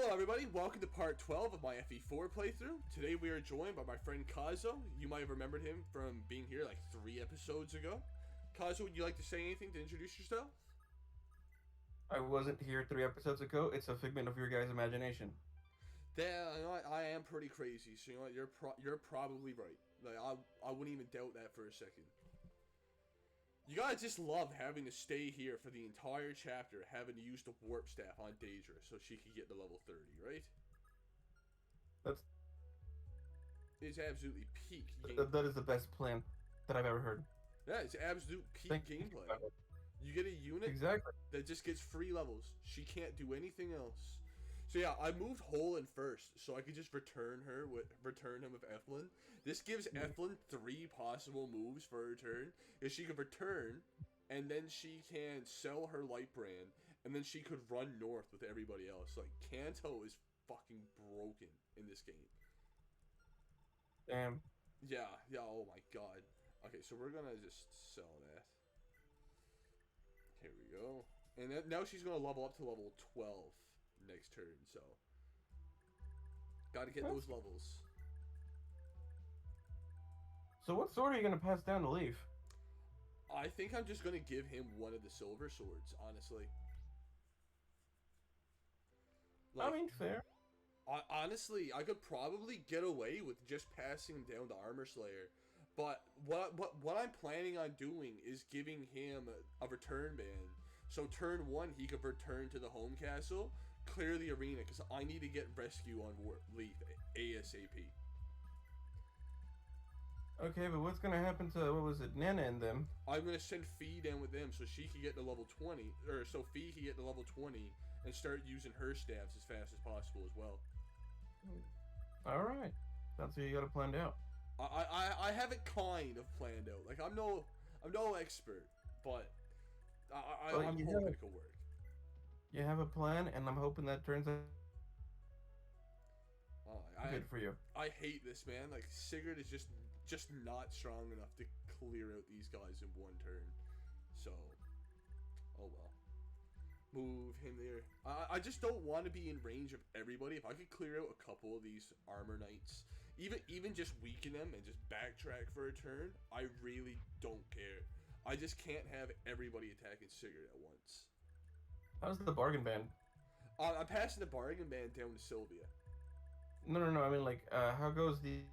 Hello everybody, welcome to part 12 of my FE4 playthrough. Today we are joined by my friend Kazo. You might have remembered him from being here like 3 episodes ago. Kazo, would you like to say anything to introduce yourself? I wasn't here 3 episodes ago. It's a figment of your guys' imagination. Yeah, you know what, I am pretty crazy, so you know what, you're probably right. Like, I wouldn't even doubt that for a second. You gotta just love having to stay here for the entire chapter, having to use the warp staff on Daedra so she could get to level 30, right? That's It's absolutely peak gameplay. that is the best plan that I've ever heard. Yeah, it's absolute peak Thank you. gameplay. You get a unit Exactly. that just gets free levels. She can't do anything else. So yeah, I moved Hole in first, so I could just return him with Eflin. This gives Eflin 3 possible moves for her turn. If she could return, and then she can sell her light brand, and then she could run north with everybody else. Like, Kanto is fucking broken in this game. Damn. Yeah, oh my god. Okay, so we're gonna just sell that. Here we go. And then, now she's gonna level up to level 12 next turn, so gotta get those levels. So what sword are you gonna pass down to Leaf? I think I'm just gonna give him one of the silver swords, honestly. Like, I mean, fair. Honestly, I could probably get away with just passing him down to Armor Slayer, but what I'm planning on doing is giving him a return band. So turn 1, he could return to the home castle, clear the arena, because I need to get rescue on Leaf ASAP. Okay, but what's gonna happen to, what was it, Nana and them? I'm gonna send Fee down with them so she can get to level 20, or so Fee can get to level 20 and start using her staffs as fast as possible as well. Alright. That's what you got it planned out. I have it kind of planned out. Like, I'm no expert, but I'm hoping it could work. You have a plan, and I'm hoping that turns out good for you. I hate this, man. Like, Sigurd is just not strong enough to clear out these guys in one turn. So, oh well. Move him there. I just don't want to be in range of everybody. If I could clear out a couple of these armor knights, even just weaken them and just backtrack for a turn, I really don't care. I just can't have everybody attacking Sigurd at once. How's the bargain band? I'm passing the bargain band down to Sylvia. No. I mean, like, how goes the...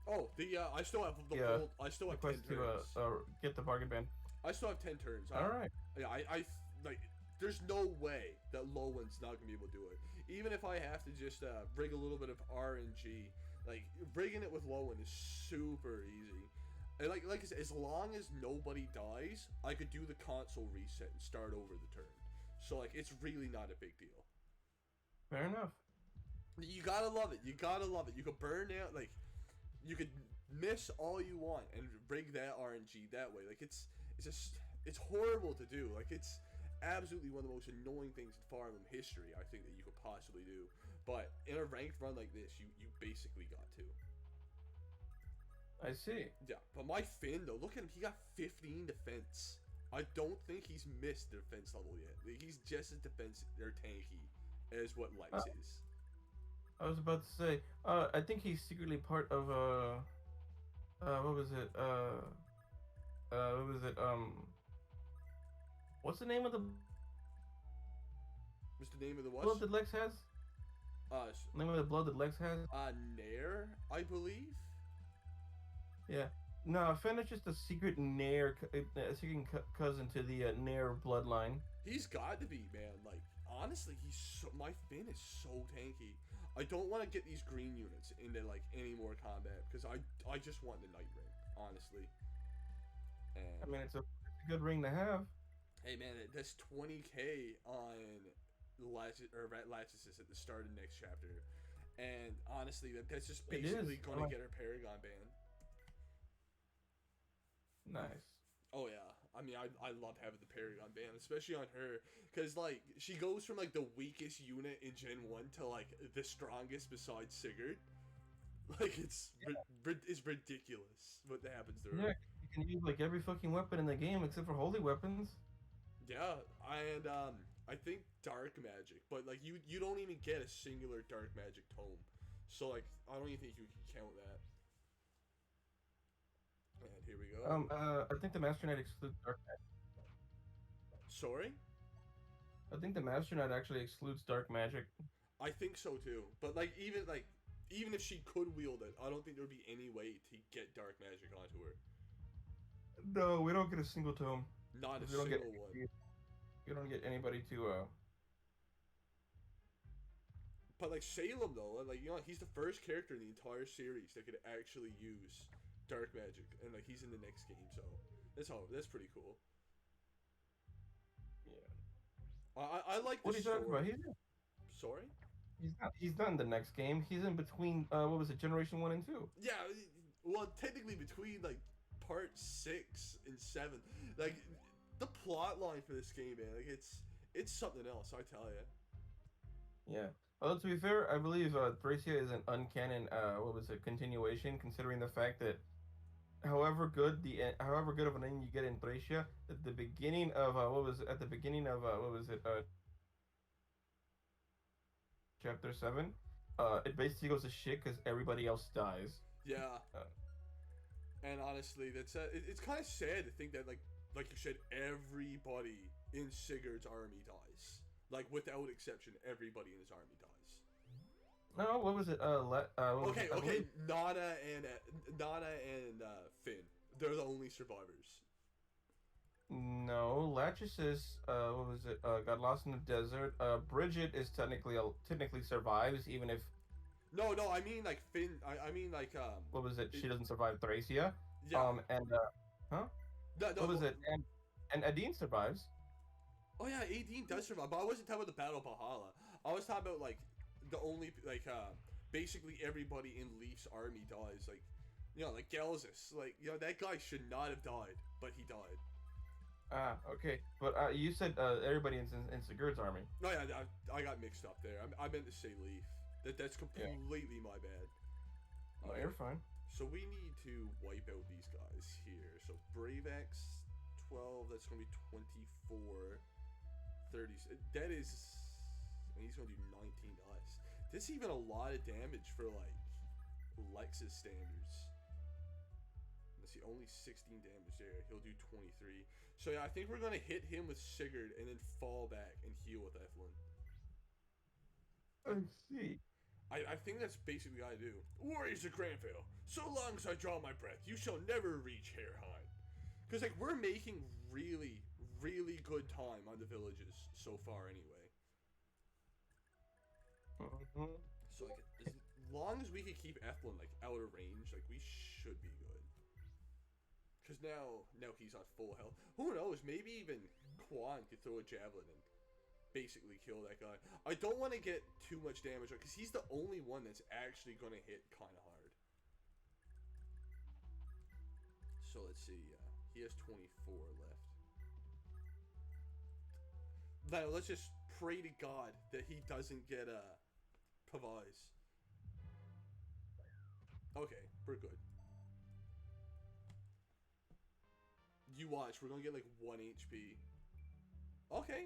Oh, I still have the gold. I still have 10 turns. Get the bargain band. I still have 10 turns. Alright. Yeah, I like, there's no way that Lowen's not gonna be able to do it. Even if I have to just rig a little bit of RNG, like, rigging it with Lowen is super easy. And like I said, as long as nobody dies, I could do the console reset and start over the turn. So, like, it's really not a big deal. Fair enough. You gotta love it. You gotta love it. You could burn out, like, you could miss all you want and rig that RNG that way. Like, it's horrible to do. Like, it's absolutely one of the most annoying things in Fire Emblem history, I think, that you could possibly do. But in a ranked run like this, you basically got to. I see. Yeah, but my Finn, though, look at him. He got 15 defense. I don't think he's missed the defense level yet. He's just as defense or tanky as what Lex is. I was about to say, I think he's secretly part of, what was it, what's the name of the... What's the name of the what? Blood that Lex has? Name of the blood that Lex has? Nair, I believe? Yeah. No, Finn is just a secret Nair, cousin to the Nair bloodline. He's got to be, man. Like, honestly, my Finn is so tanky. I don't want to get these green units into, like, any more combat, because I just want the Night Ring, honestly. And, I mean, it's a good ring to have. Hey, man, that's 20k on Latches at the start of the next chapter. And, honestly, that's just basically going to get her Paragon banned. Nice. Oh yeah, I mean, I love having the Paragon band, especially on her, because, like, she goes from, like, the weakest unit in Gen 1 to, like, the strongest besides Sigurd. Like, it's ridiculous what happens to her. Yeah, you can use, like, every fucking weapon in the game except for holy weapons. Yeah, and I think dark magic, but like you don't even get a singular dark magic tome, so like I don't even think you can count that. And here we go. I think the Master Knight excludes dark. Sorry, I think the Master Knight actually excludes dark magic. I think so too. But even if she could wield it, I don't think there would be any way to get dark magic onto her. No, we don't get a single tome. Not a We don't single get. one. You don't get anybody to. But like Salem though, like he's the first character in the entire series that could actually use dark magic, and like he's in the next game, so that's pretty cool. Yeah. I like the What are you talking about? Sorry? He's not in the next game. He's in between. What was it? Generation 1 and 2. Yeah, well, technically between like part 6 and 7, like the plot line for this game, man, like it's something else, I tell you. Yeah. Although to be fair, I believe Thracia is an uncanon. What was it? Continuation, considering the fact that however good of an ending you get in Thracia, at the beginning of at the beginning of chapter 7, it basically goes to shit because everybody else dies. Yeah. And honestly, it's kind of sad to think that like you said, everybody in Sigurd's army dies. Like without exception, everybody in his army dies. No, what was it? Okay. Nana and Finn, they're the only survivors. No, Lachesis, what was it? Got lost in the desert. Bridget is technically survives, even if. No, I mean like Finn. I mean like What was it? She doesn't survive Thracia. Yeah. Huh? No, what was it? And Adine survives. Oh yeah, Adine does survive, but I wasn't talking about the Battle of Valhalla. I was talking about like the only basically everybody in Leif's army dies. Like like Gelsis, like that guy should not have died, but he died. Ah, okay. But you said everybody in Sigurd's army. No, yeah, I got mixed up there. I meant to say Leif. That's completely my bad. No, you're fine. So we need to wipe out these guys here. So Bravex 12, that's going to be 24, 30. That is, and he's going to do 19 dice. That's even a lot of damage for like Lex's standards. Let's see, only 16 damage there. He'll do 23. So yeah, I think we're going to hit him with Sigurd and then fall back and heal with Evelyn. I see. I think that's basically what I do. Warriors of Granville, so long as I draw my breath, you shall never reach Hairheim. Because, like, we're making really, really good time on the villages so far anyway. Mm-hmm. So, like, as long as we can keep Ethlin, like, out of range, like, we should be good. Because now he's on full health. Who knows, maybe even Quan could throw a javelin and basically kill that guy. I don't want to get too much damage on, because he's the only one that's actually going to hit kind of hard. So let's see, he has 24 left. Now let's just pray to God that he doesn't get Pavise. Okay, we're good. You watch, we're gonna get like 1 HP. Okay.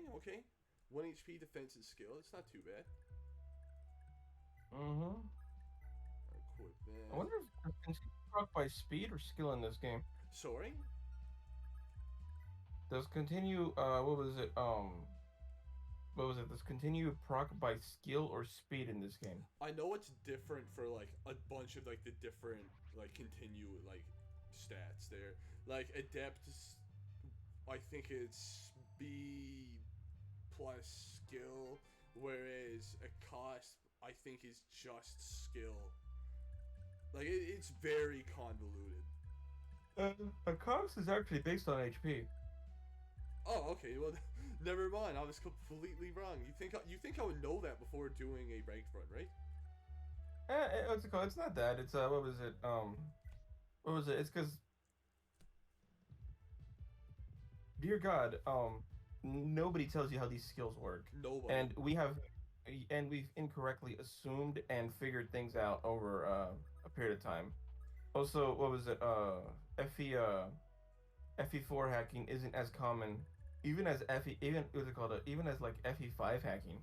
1 HP defense and skill, it's not too bad. Mm-hmm. Equip that. I wonder if it's continued proc by speed or skill in this game. Sorry? Does continue what was it? Does continue proc by skill or speed in this game? I know it's different for like a bunch of like the different like continue like stats there. Like adept, I think it's speed plus skill, whereas a cost I think is just skill. Like it's very convoluted. A cost is actually based on HP. Oh, okay. Well, never mind. I was completely wrong. You think I would know that before doing a ranked run, right? What's it called? It's not that. It's what was it? What was it? It's because, dear God, nobody tells you how these skills work. Nobody. And we've incorrectly assumed and figured things out over a period of time. Also, what was it? FE4 hacking isn't as common even as FE, even what's it called? Even as like FE5 hacking,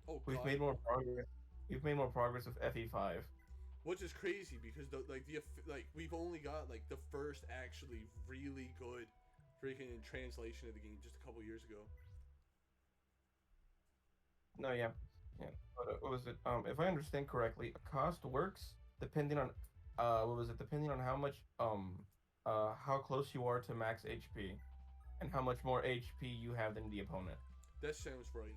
Oh we've god, made more progress. We've made more progress with FE5. which is crazy because like we've only got like the first actually really good freaking translation of the game just a couple years ago. No, yeah, yeah. But, what was it? If I understand correctly, a cost works depending on, what was it? Depending on how much, how close you are to max HP, and how much more HP you have than the opponent. That sounds right.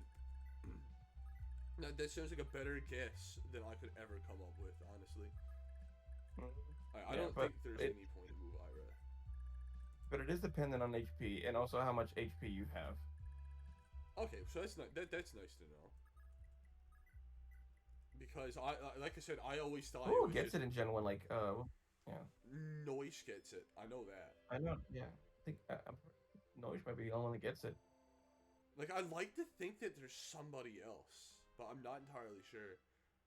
Now, that sounds like a better guess than I could ever come up with, honestly. Mhm. I Yeah, don't but think there's it, any point to move Ira. but it is dependent on HP and also how much HP you have. Okay, so that's nice to know. Because like I said, I always thought it Who was gets just it in Gen 1? Like, yeah. Noise gets it. I know that. I know, yeah. I think Noish might be the only one that gets it. Like I like to think that there's somebody else, but I'm not entirely sure.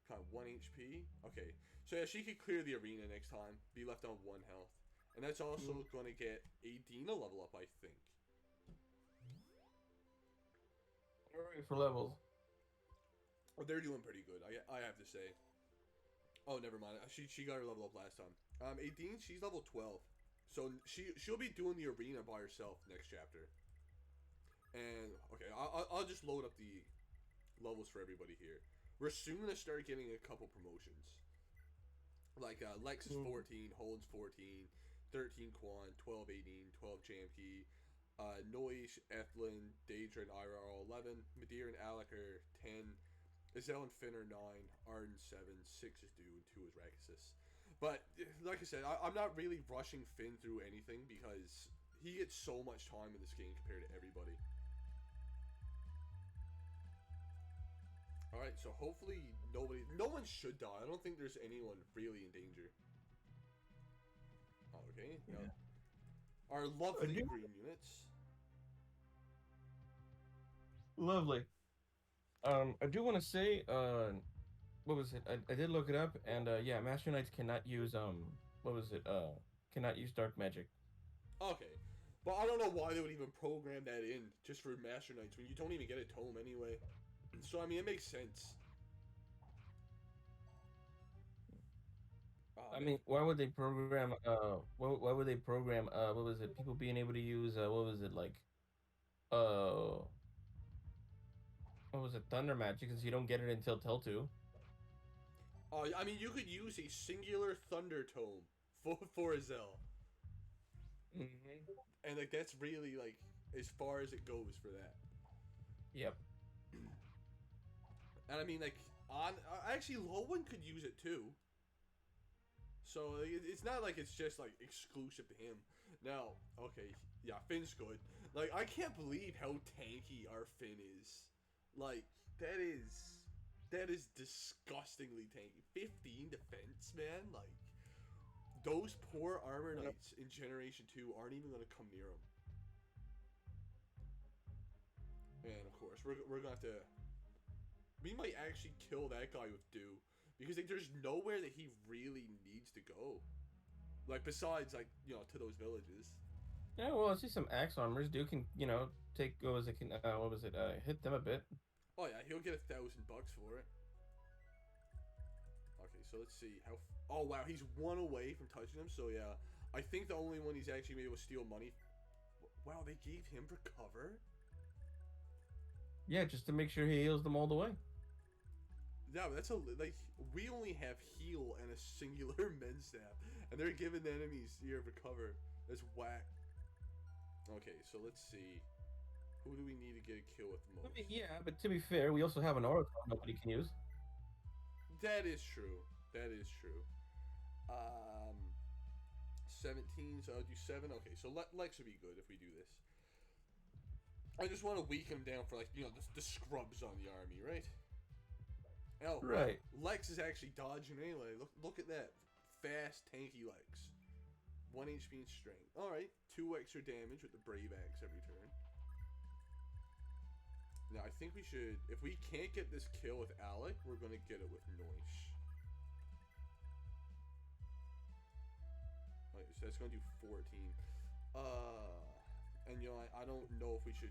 Kind of 1 HP. Okay, so yeah, she could clear the arena next time. Be left on 1 health, and that's also going to get Adina level up, I think. Alright, for levels. Oh, they're doing pretty good. I have to say. Oh, never mind. She got her level up last time. Adine, she's level 12, so she'll be doing the arena by herself next chapter. And okay, I'll just load up the levels for everybody here. We're soon gonna start getting a couple promotions. Like Lex is 14, Holden's 14, 13 Quan, 12 18, 12 Jamke, Noish, Ethlin, Daedra, and Ira are all 11, Madeir and Alec are 10, Isel and Finn are 9, Arden 7, 6 is Dew, and 2 is Raxus. But like I said, I'm not really rushing Finn through anything because he gets so much time in this game compared to everybody. Alright, so hopefully no one should die. I don't think there's anyone really in danger. Okay, yeah. Our lovely green units. Lovely. I do want to say, what was it? I did look it up, and yeah, Master Knights cannot use what was it? Cannot use dark magic. Okay, but I don't know why they would even program that in just for Master Knights when you don't even get a tome anyway. So I mean, it makes sense. Oh, I man. mean, why would they program? Why would they program? What was it? People being able to use what was it like? Uh, what was it? Thunder magic, because you don't get it until Tell 2. I mean, you could use a singular Thunder Tome for Azel. Mm-hmm. And like that's really like as far as it goes for that. Yep. And I mean like on actually Lowen could use it too. So it's not like it's just like exclusive to him. Now, okay, yeah, Finn's good. Like I can't believe how tanky our Finn is. Like that is disgustingly tanky. 15 defense, man. Like those poor armor knights in Generation 2 aren't even gonna come near him. And of course, we're gonna have to. We might actually kill that guy with Dew because like there's nowhere that he really needs to go. Like besides like to those villages. Yeah, well, I see some axe armors. Dude can take what was it? Can what was it? Hit them a bit. Oh yeah, he'll get $1,000 for it. Okay, so let's see how. Oh wow, he's 1 away from touching him. So yeah, I think the only one he's actually been able to steal money. Wow, they gave him for cover. Yeah, just to make sure he heals them all the way. Yeah, but that's like we only have heal and a singular men's staff, and they're giving the enemies here for cover. That's whack. Okay, so let's see. Who do we need to get a kill with the most? I mean, yeah, but to be fair, we also have an oracle nobody can use. That is true. That is true. 17, so I'll do 7. Okay, so Lex would be good if we do this. I just want to weaken him down for like the scrubs on the army, right? Oh, right. Wow. Lex is actually dodging anyway. Look at that. Fast, tanky Lex. 1 HP in strength. Alright, 2 extra damage with the Brave Axe every turn. Now, I think we should... If we can't get this kill with Alec, we're going to get it with Noish. Okay, so that's going to do 14. And I don't know if we should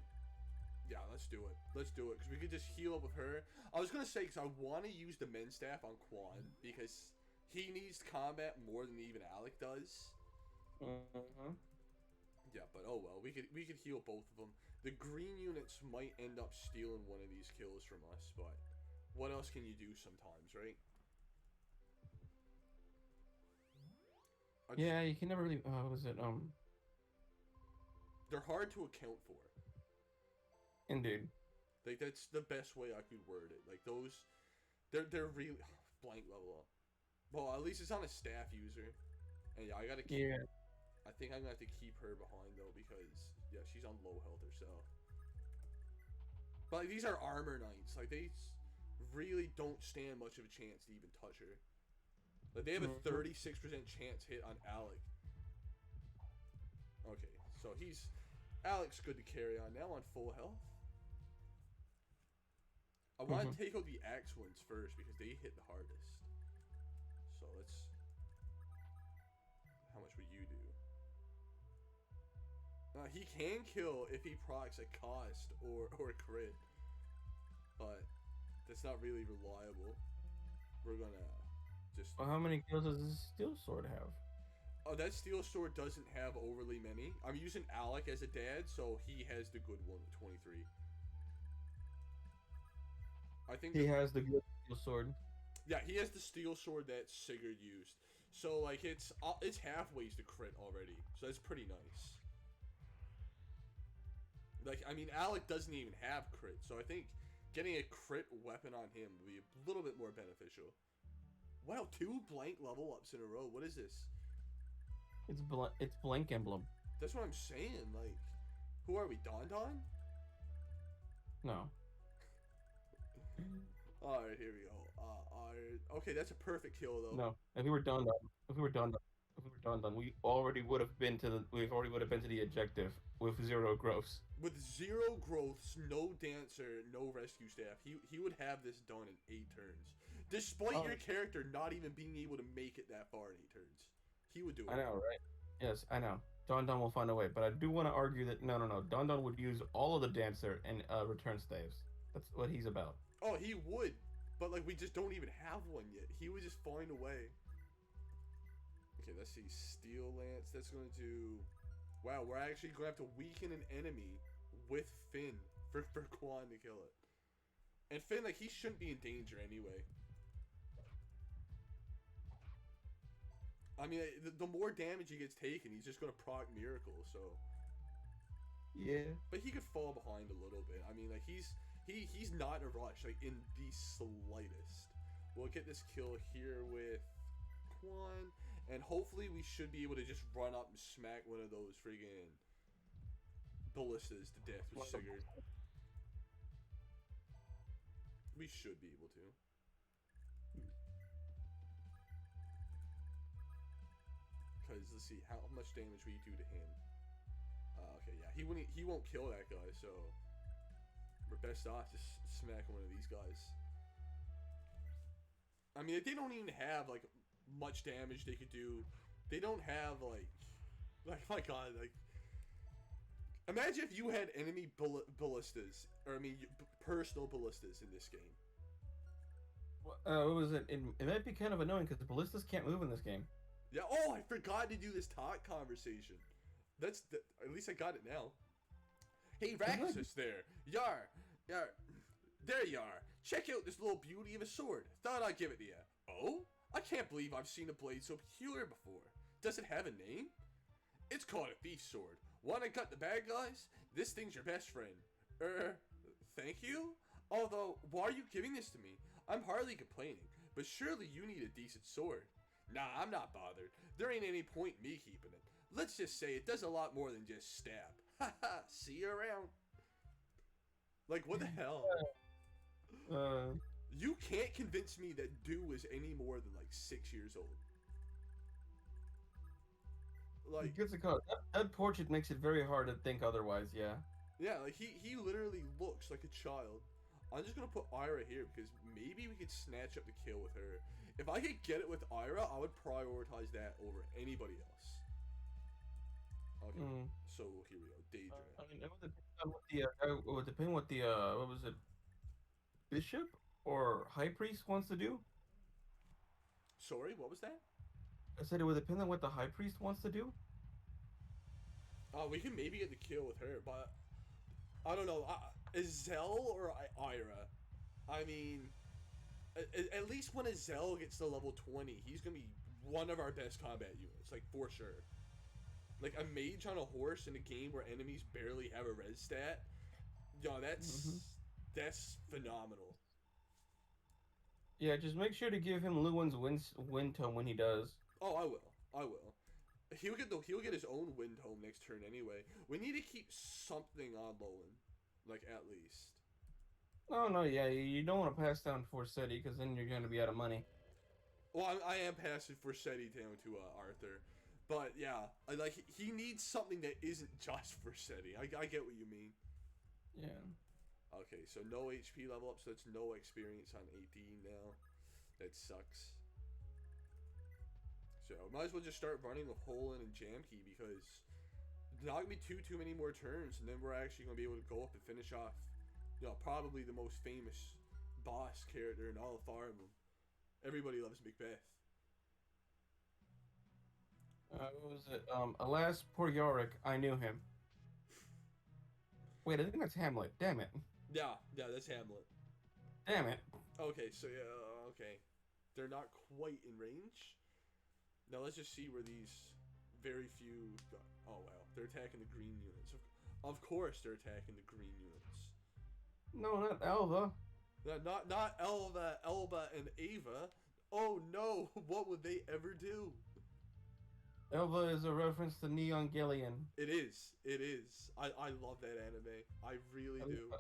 Yeah, let's do it. Let's do it, because we could just heal up with her. I was going to say, because I want to use the Men's Staff on Quan, because he needs combat more than even Alec does. Mm-hmm. Yeah, but oh well, we could heal both of them. The green units might end up stealing one of these kills from us, but what else can you do sometimes, right? Yeah, you can never really. What was it? They're hard to account for. Indeed. Like, that's the best way I could word it. Like, those, they're really blank level up. Well, at least it's on a staff user, and yeah, I gotta keep. Yeah. I think I'm gonna have to keep her behind though, because yeah, she's on low health herself. But like, these are armor knights. Like, they really don't stand much of a chance to even touch her. Like, they have a 36% chance hit on Alec. Okay, so Alec's good to carry on now on full health. I want to take out the axe ones first because they hit the hardest. So let's. How much would you do? He can kill if he procs a cost or a crit, but that's not really reliable. We're gonna just. Well, how many kills does this steel sword have? Oh, that steel sword doesn't have overly many. I'm using Alec as a dad, so he has the good one, 23. I think he has the good steel sword. Yeah, he has the steel sword that Sigurd used. So like it's halfway to crit already. So that's pretty nice. Like, I mean, Alec doesn't even have crit, so I think getting a crit weapon on him would be a little bit more beneficial. Wow, 2 blank level ups in a row. What is this? It's blank emblem. That's what I'm saying. Like, who are we? Don? No. All right, here we go. Okay, that's a perfect kill though. No, if we were done, we already would have been to the objective with 0 growths. With 0 growths, no dancer, no rescue staff, he would have this done in 8 turns. Despite your character not even being able to make it that far in 8 turns. He would do it. I know, right? Yes, I know. Don will find a way, but I do want to argue that no. Don would use all of the dancer and return staves. That's what he's about. Oh, he would, but like we just don't even have one yet. He would just find a way. Okay, let's see. Steel lance. That's gonna do. Wow, we're actually gonna have to weaken an enemy with Finn for Quan to kill it. And Finn, like, he shouldn't be in danger anyway. I mean, the more damage he gets taken, he's just gonna proc miracle. So. Yeah. But he could fall behind a little bit. I mean, like he's not in a rush, like in the slightest. We'll get this kill here with Quan, and hopefully we should be able to just run up and smack one of those friggin' ballistas to death with Sigurd. We should be able to. Because let's see, how much damage will you do to him? Okay, yeah, he won't kill that guy, so we're best off just smacking one of these guys. I mean, they don't even have like much damage they could do. They don't have like my god, like imagine if you had enemy ballistas, or I mean personal ballistas in this game. What was it? It might be kind of annoying because ballistas can't move in this game. Yeah. Oh, I forgot to do this talk conversation. At least I got it now. Hey, Raxus there. Yar. There you are. Check out this little beauty of a sword. Thought I'd give it to you. Oh? I can't believe I've seen a blade so peculiar before. Does it have a name? It's called a thief sword. Wanna cut the bad guys? This thing's your best friend. Thank you? Although, why are you giving this to me? I'm hardly complaining, but surely you need a decent sword. Nah, I'm not bothered. There ain't any point in me keeping it. Let's just say it does a lot more than just stab. Haha, see you around. Like, what the hell? You can't convince me that Do is any more than like 6 years old. Like, that portrait makes it very hard to think otherwise. Yeah. Yeah, like he literally looks like a child. I'm just gonna put Ira here because maybe we could snatch up the kill with her. If I could get it with Ira, I would prioritize that over anybody else. Okay, Mm. so here we go. Daedra. I mean, it would depend on what the it would depend what the what was it, bishop or high priest wants to do. Sorry, what was that? I said it would depend on what the high priest wants to do. We can maybe get the kill with her, but I don't know. Is Zell or Ira? I mean, at least when a Zell gets to level 20, he's gonna be one of our best combat units, like for sure. Like a mage on a horse in a game where enemies barely have a res stat. Yo, that's phenomenal. Yeah, just make sure to give him Luwin's wind tome when he does. Oh, I will. I will. He'll get his own wind home next turn anyway. We need to keep something on Lowen, like at least. Oh no, yeah, you don't want to pass down Forseti because then you're going to be out of money. Well, I am passing Forseti down to Arthur, but yeah, like he needs something that isn't just Forseti. I get what you mean. Yeah. Okay, so no HP level up, so it's no experience on 18 now. That sucks. So might as well just start running with Holland and Jamkey because there's not gonna be too many more turns, and then we're actually gonna be able to go up and finish off, probably the most famous boss character in all of Fire Emblem. Everybody loves Macbeth. What was it? Alas, poor Yorick, I knew him. Wait, I think that's Hamlet. Damn it. Yeah, that's Hamlet. Damn it. Okay, so yeah, okay. They're not quite in range. Now let's just see where these very few... Oh, wow. They're attacking the green units. Of course they're attacking the green units. No, not Elva. Not Elba and Ava. Oh no, what would they ever do? Elva is a reference to Neon Gillian. It is. It is. I love that anime. I really do.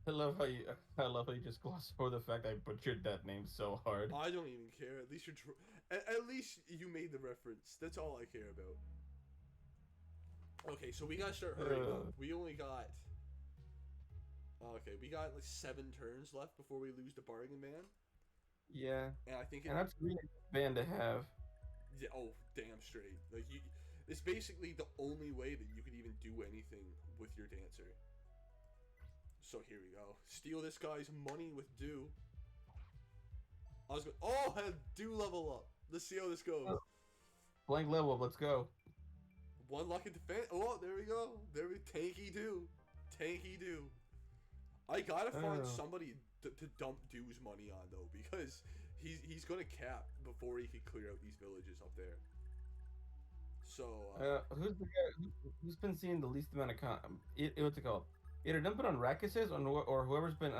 I love how you just glossed over the fact I butchered that name so hard. I don't even care. At least at least you made the reference. That's all I care about. Okay, so we gotta start hurrying up. We only got... Okay, we got like 7 turns left before we lose the bargain man. Yeah. And I think and that's a really good band to have. Yeah, oh, damn straight. Like it's basically the only way that you could even do anything with your dancer. So here we go. Steal this guy's money with Do. Oh, I had Do level up. Let's see how this goes. Blank level up, let's go. One luck in defense. Oh, there we go. Tanky Do. Tanky Do. I gotta find somebody to dump Do's money on though, because he's gonna cap before he can clear out these villages up there. So who's the guy who's been seeing the least amount of what's it called? Either dump it on Rakuses or whoever's been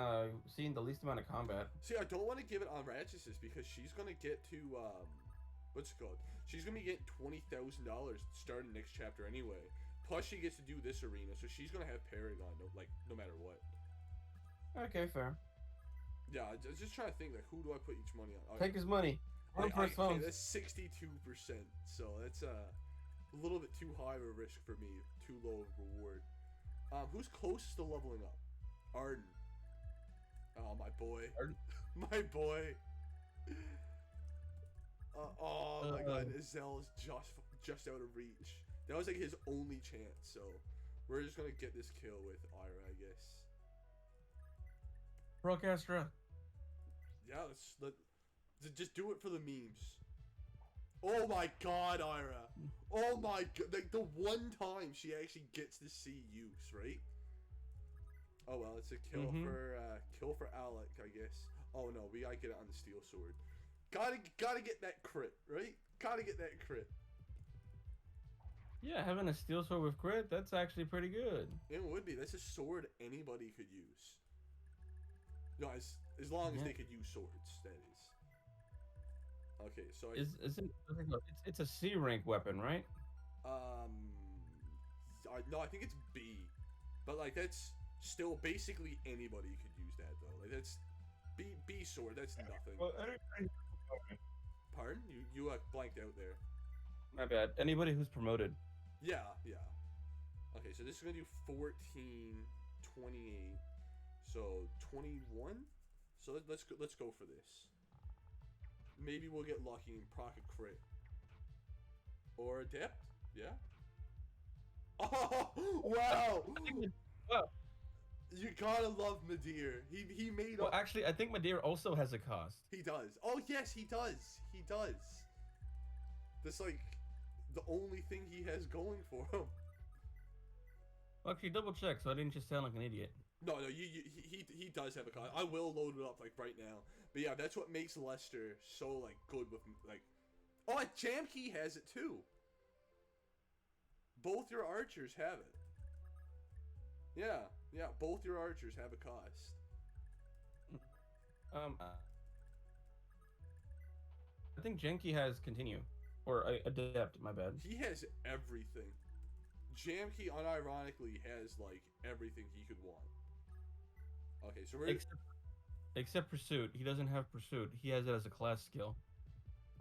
seeing the least amount of combat. See, I don't want to give it on Ratchis because she's gonna get to what's it called? She's gonna be getting $20,000 starting next chapter anyway. Plus she gets to do this arena, so she's gonna have Paragon no matter what. Okay, fair. Yeah, I was just trying to think, like, who do I put each money on? Take his money. Okay, that's 62%, so that's a little bit too high of a risk for me, too low of a reward. Who's closest to leveling up? Arden. Oh, my boy. Arden. My boy. Oh my god, Zell is just out of reach. That was like his only chance, so we're just gonna get this kill with Ira, I guess. Procastra. Yeah, let's just do it for the memes. Oh my god, Ira. Oh my god, like the one time she actually gets to see use, right? Oh well, it's a kill for Alec, I guess. Oh no, we gotta get it on the steel sword. Gotta get that crit, right? Gotta get that crit. Yeah, having a steel sword with crit, that's actually pretty good. It would be. That's a sword anybody could use. No, as long as they could use swords, that is. Okay, so it's a C rank weapon, right? No, I think it's B, but like that's still basically anybody could use that though. Like that's B sword. That's nothing. Well, Pardon? You blanked out there. My bad. Anybody who's promoted. Yeah. Okay, so this is gonna do 14, 28, so 21. So let's go for this. Maybe we'll get lucky and proc a crit. Or adept, yeah. Oh, wow! I think well, You gotta love Madeir. He made well, up. actually, I think Madeira also has a cost. He does. Oh yes, he does. He does. That's like the only thing he has going for him. Well, actually, double check so I didn't just sound like an idiot. No, he does have a con. I will load it up like right now. But yeah, that's what makes Lester so like good with like. Oh, Jamkey has it too. Both your archers have it. Yeah, both your archers have a cost. I think Genki has continue or adept. My bad. He has everything. Jamkey unironically has like everything he could want. Okay, so we're Except pursuit. He doesn't have pursuit. He has it as a class skill.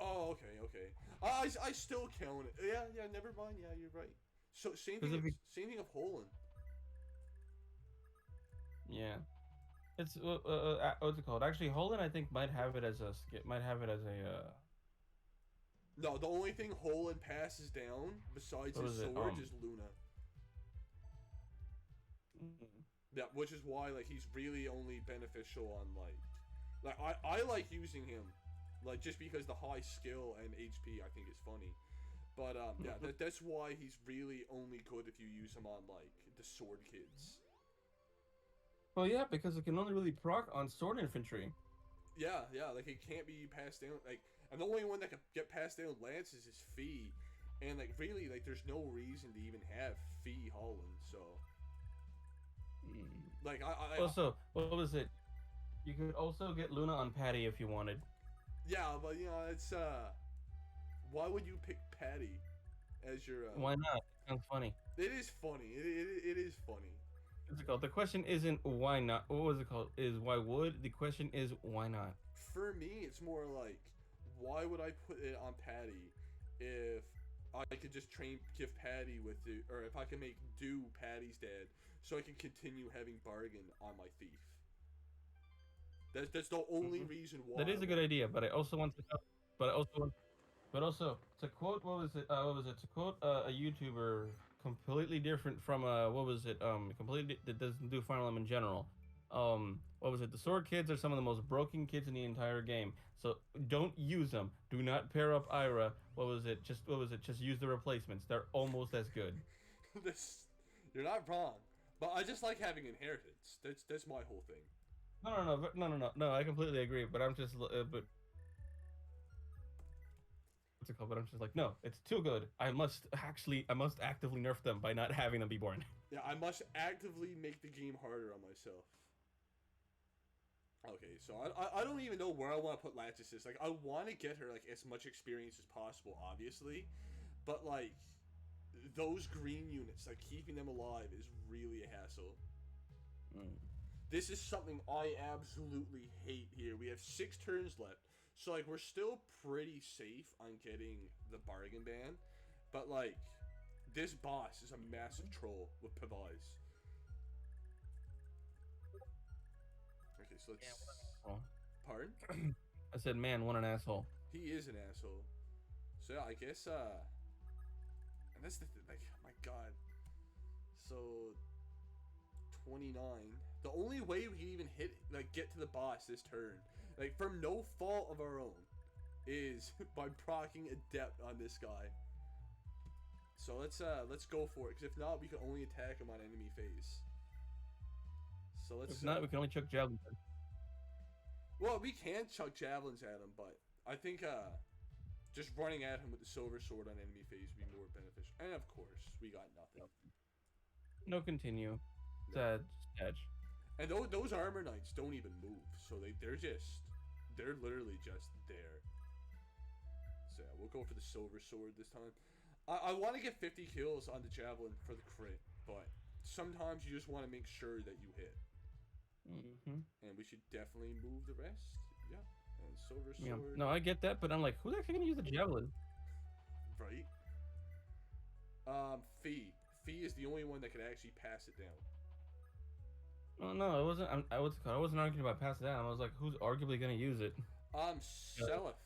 Oh, okay. I still count it. Yeah, never mind. Yeah, you're right. So same thing of Holland. Yeah, it's what's it called? Actually, Holland I think might have it as a No, the only thing Holland passes down besides his sword is Luna. Yeah, which is why like he's really only beneficial on like I like using him, like just because the high skill and HP I think is funny, but yeah that's why he's really only good if you use him on like the sword kids. Well, yeah, because it can only really proc on sword infantry. Yeah, like it can't be passed down like, and the only one that can get passed down lances is Fee, and like really like there's no reason to even have Fee Holland, so. Like also, what was it? You could also get Luna on Patty if you wanted. Yeah, but you know it's why would you pick Patty as your? Why not? It sounds funny. It is funny. It is funny. What's it called? The question isn't why not. What was it called? Is why would? The question is why not? For me, it's more like why would I put it on Patty if I could just give Patty with it, or if I can make do Patty's dad, so I can continue having bargain on my thief. That's the only reason why. That is a good idea, but I also want to. But also to quote what was it? To quote a YouTuber completely different from completely that doesn't do Fire Emblem in general. What was it? The sword kids are some of the most broken kids in the entire game. So don't use them. Do not pair up Ira. Just use the replacements. They're almost as good. You're not wrong. But I just like having inheritance. That's my whole thing. No. I completely agree. But I'm just but. What's it called? But I'm just like, no, it's too good. I must actively nerf them by not having them be born. Yeah, I must actively make the game harder on myself. Okay, so I don't even know where I want to put Lattices. Like, I want to get her, like, as much experience as possible, obviously. But, like, those green units, like, keeping them alive is really a hassle. This is something I absolutely hate here. We have 6 turns left. So, like, we're still pretty safe on getting the bargain ban. But, like, this boss is a massive troll with Pavise. Okay, so let's... Pardon? I said, man, what an asshole. He is an asshole. So, yeah, I guess, and that's the thing, like, my god. So, 29. The only way we can even get to the boss this turn, like, from no fault of our own, is by proccing Adept on this guy. So let's go for it, because if not, we can only attack him on enemy phase. So let's... If not, we can only chuck javelins. Well, we can chuck javelins at him, but I think just running at him with the silver sword on enemy phase would be more beneficial. And of course, we got nothing. No continue. Sad. And those armor knights don't even move, so they're literally just there. So yeah, we'll go for the silver sword this time. I want to get 50 kills on the javelin for the crit, but sometimes you just want to make sure that you hit. And we should definitely move the rest. Yeah. And silver sword. Yeah. No, I get that, but I'm like, who's actually gonna use the javelin? Right. Fee. Fee is the only one that can actually pass it down. Oh no, it wasn't. I wasn't arguing about pass it down. I was like, who's arguably gonna use it? Seliph.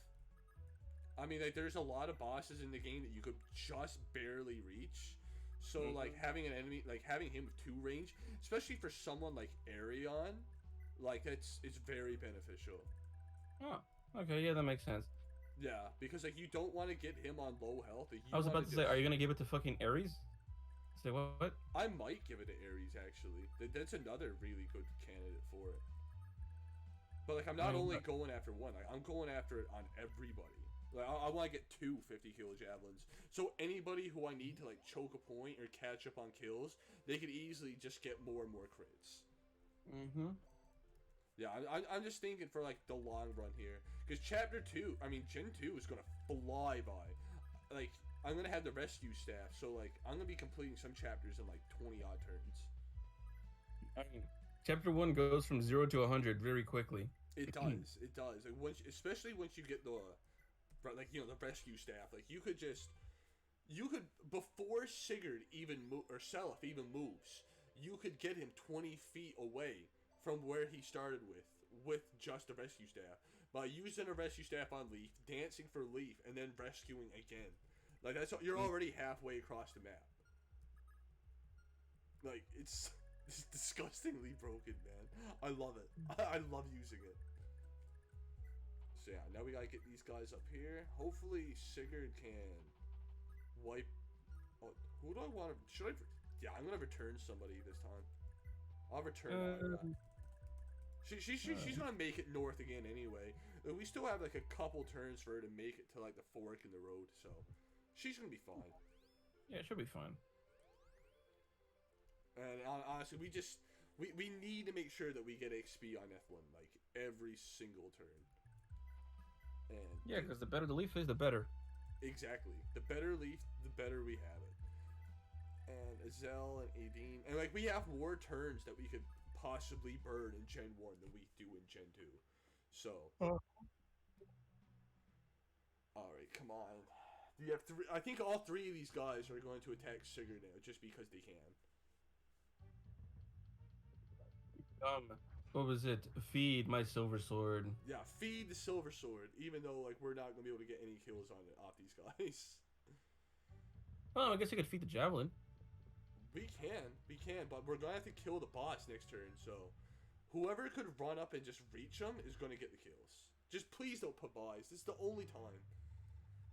I mean, like, there's a lot of bosses in the game that you could just barely reach. So like having an enemy, like having him with 2 range, especially for someone like Arion, like it's very beneficial. Oh, okay, yeah, that makes sense. Yeah, because like you don't want to get him on low health. Like, you I was about to just... say, are you gonna give it to fucking Ares? Say what? I might give it to Ares actually. That's another really good candidate for it. But like I'm not only going after one. Like I'm going after it on everybody. Like I want to get 2 50-kill javelins. So anybody who I need to like choke a point or catch up on kills, they could easily just get more and more crits. Mm-hmm. Yeah, I'm just thinking for like the long run here, because Chapter 2, I mean Gen 2 is gonna fly by. Like I'm gonna have the rescue staff, so like I'm gonna be completing some chapters in like 20 odd turns. I mean, Chapter 1 goes from 0 to 100 very quickly. It does. It does. Like especially once you get the, like, you know, the rescue staff. Like you could before Sigurd even or Seliph even moves, you could get him 20 feet away from where he started with just a rescue staff by using a rescue staff on Leaf, dancing for Leaf, and then rescuing again. Like you're already halfway across the map. Like it's disgustingly broken, man. I love it. I love using it. So yeah, now we gotta get these guys up here. Hopefully Sigurd can wipe. Oh, who do I want to? Should I? Yeah, I'm gonna return somebody this time. I'll return Ira. She's gonna make it north again anyway. We still have like a couple turns for her to make it to like the fork in the road, so she's gonna be fine. Yeah, it should be fine. And honestly, we need to make sure that we get XP on F1 like every single turn. And yeah, because the better the Leaf is, the better. Exactly. The better Leaf, the better we have it. And Azel and Adine, and like we have more turns that we could possibly burn in Gen 1 than we do in Gen 2. So alright, come on. You have 3. I think all 3 of these guys are going to attack Sigurd now just because they can. What was it? Feed my silver sword. Yeah, feed the silver sword, even though like we're not gonna be able to get any kills on it off these guys. Oh, I guess I could feed the javelin. We can, but we're gonna have to kill the boss next turn, so whoever could run up and just reach him is gonna get the kills. Just please don't put buys. This is the only time.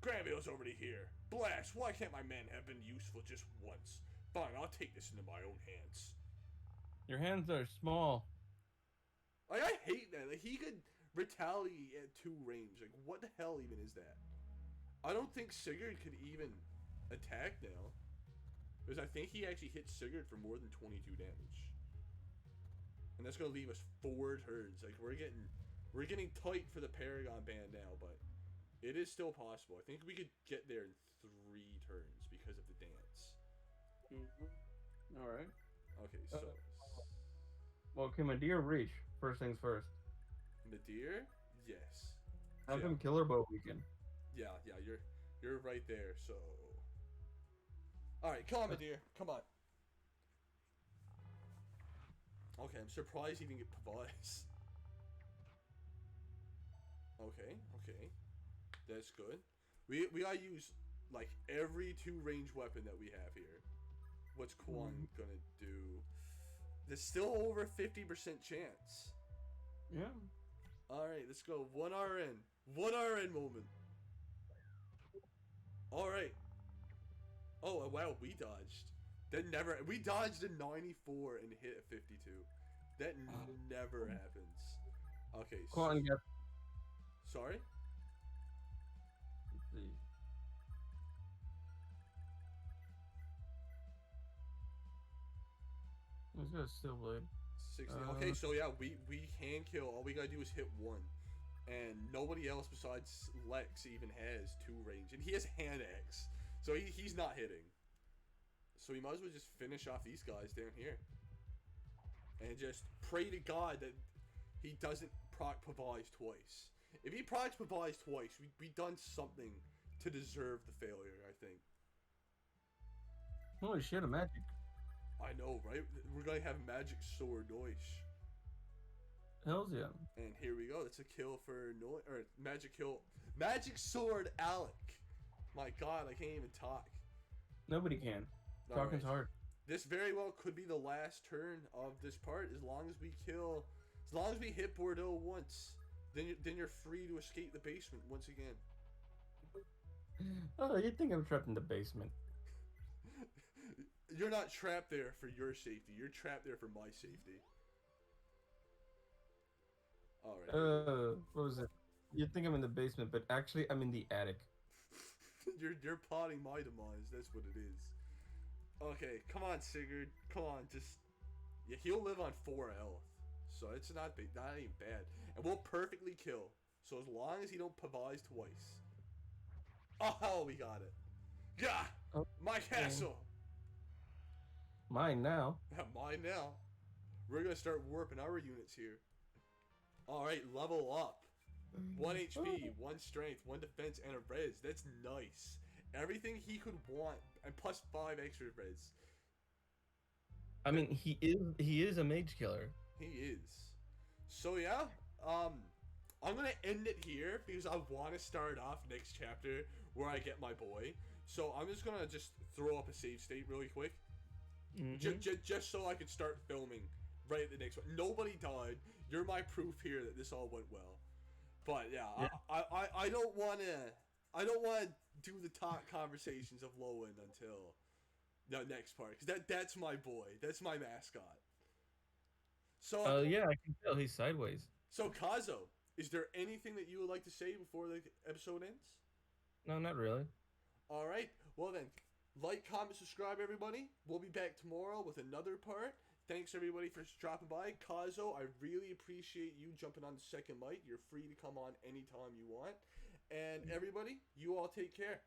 Gravio's already here. Blast, why can't my men have been useful just once? Fine, I'll take this into my own hands. Your hands are small. Like, I hate that. Like, he could retaliate at 2 range. Like, what the hell even is that? I don't think Sigurd could even attack now. Because I think he actually hit Sigurd for more than 22 damage. And that's going to leave us 4 turns. Like, we're getting tight for the Paragon band now, but it is still possible. I think we could get there in 3 turns because of the dance. Alright. Okay, so... well, can Madeir reach? First things first. Madeir? Yes. Have him killer bow weekend. Yeah, you're right there, so... Alright, come on, Madeir. Come on. Okay, I'm surprised he didn't get Pavise. Okay. That's good. We gotta use, like, every 2 range weapon that we have here. What's Quan gonna do? There's still over 50% chance. Yeah. Alright, let's go. 1 RN. 1 RN moment. Alright. Oh, wow, we dodged. We dodged a 94 and hit a 52. That never happens. Okay, Quan get. Sorry? Let's see. He's got a steel blade. 60. Okay, so yeah, we can kill. All we gotta do is hit 1. And nobody else besides Lex even has 2 range. And he has hand axe. So he's not hitting. So we might as well just finish off these guys down here. And just pray to God that he doesn't proc Pavise twice. If he procs Pavise twice, we've done something to deserve the failure, I think. Holy shit, a magic. I know, right? We're gonna have magic sword Noish. Hells yeah. And here we go. That's a kill for magic kill. Magic sword Alec. My God, I can't even talk. Nobody can. Talking's hard. This very well could be the last turn of this part. As long as we hit Bordeaux once, then you're free to escape the basement once again. Oh, you think I'm trapped in the basement? You're not trapped there for your safety. You're trapped there for my safety. All right. What was it? You think I'm in the basement, but actually I'm in the attic. You're plotting my demise. That's what it is. Okay, come on, Sigurd. Come on, just yeah. He'll live on 4 health, so it's not even bad, and we'll perfectly kill. So as long as he don't pavise twice. Oh, we got it. Yeah, my castle. Mine now. Mine now. We're gonna start warping our units here. All right, level up. 1 HP, 1 strength, 1 defense, and a res. That's nice. Everything he could want, and plus 5 extra res. I mean, he is a mage killer. He is. So yeah, I'm gonna end it here because I want to start off next chapter where I get my boy. So I'm just gonna throw up a save state really quick, just so I could start filming right at the next one. Nobody died. You're my proof here that this all went well. But yeah. I don't wanna do the talk conversations of Lowen until the next part, because that's my boy. That's my mascot. So yeah, I can tell he's sideways. So Kazo, is there anything that you would like to say before the episode ends? No, not really. All right. Well then, like, comment, subscribe, everybody. We'll be back tomorrow with another part. Thanks everybody for dropping by. Kazo, I really appreciate you jumping on the second mic. You're free to come on anytime you want. And everybody, you all take care.